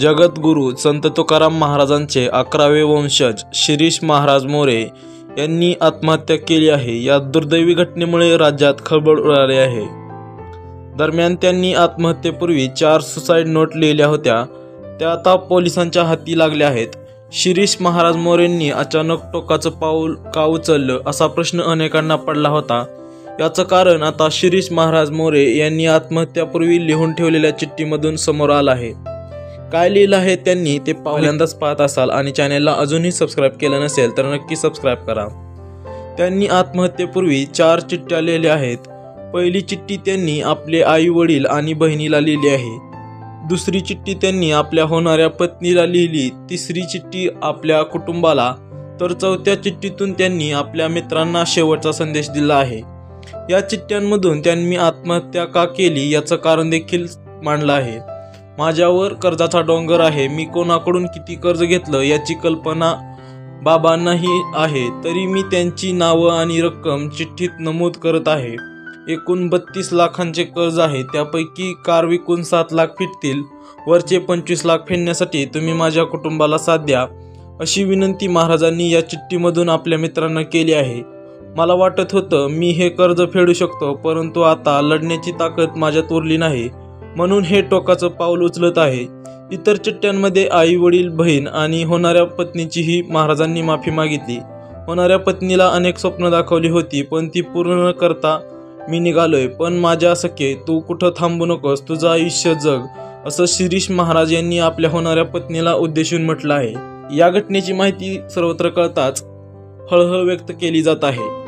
जगद्गुरू संत तुकाराम महाराजांचे 11वे वंशज शिरीष महाराज मोरे यांनी आत्महत्या केली आहे। या दुर्दैवी घटनेमुळे राज्यात खळबळ उडाली आहे। दरम्यान त्यांनी आत्महत्येपूर्वी 4 सुसाईड नोट लिहिल्या होत्या, त्या आता पोलिसांच्या हाती लागल्या आहेत। शिरीष महाराज मोरेंनी अचानक टोकाचं पाऊल का उचललं असा प्रश्न अनेकांना पडला होता। याचं कारण आता शिरीष महाराज मोरे यांनी आत्महत्यापूर्वी लिहून ठेवलेल्या चिठ्ठीमधून समोर आलं आहे। काय लिहिलं आहे त्यांनी ते पहिल्यांदाच पाहत असाल आणि चॅनेलला अजूनही सबस्क्राईब केलं नसेल तर नक्की सबस्क्राईब करा। त्यांनी आत्महत्येपूर्वी 4 चिठ्ठ्या लिहिल्या आहेत। पहिली चिठ्ठी त्यांनी आपले आई वडील आणि बहिणीला लिहिली आहे। दुसरी चिठ्ठी त्यांनी आपल्या होणाऱ्या पत्नीला लिहिली। तिसरी चिठ्ठी आपल्या कुटुंबाला, तर चौथ्या चिठ्ठीतून त्यांनी आपल्या मित्रांना शेवटचा संदेश दिला आहे। या चिठ्ठ्यांमधून त्यांनी आत्महत्या का केली याचं कारण देखील मांडलं आहे। माझ्यावर कर्जाचा डोंगर आहे, मी कोणाकडून किती कर्ज घेतलं याची कल्पना बाबांनाही आहे, तरी मी त्यांची नावं आणि रक्कम चिठ्ठीत नमूद करत आहे। एकूण 32 लाखांचे कर्ज आहे, त्यापैकी कार विकून 7 लाख फिटतील, वरचे 25 लाख फेडण्यासाठी तुम्ही माझ्या कुटुंबाला साथ द्या, अशी विनंती महाराजांनी या चिठ्ठीमधून आपल्या मित्रांना केली आहे। मला वाटत होतं मी हे कर्ज फेडू शकतो, परंतु आता लढण्याची ताकद माझ्यात उरली नाही, म्हणून हे टोकाचं पाऊल उचलत आहे। इतर चिठ्ठ्यांमध्ये आई वडील, बहीण आणि होणाऱ्या पत्नीचीही महाराजांनी माफी मागितली। होणाऱ्या पत्नीला अनेक स्वप्न दाखवली होती, पण ती पूर्ण न करता मी निघालोय, पण माझ्या सखे तू कुठं थांबू नकोस, तुझं आयुष्य जग, असं शिरीष महाराज यांनी आपल्या होणाऱ्या पत्नीला उद्देशून म्हटलं आहे। या घटनेची माहिती सर्वत्र कळताच हळहळ व्यक्त केली जात आहे।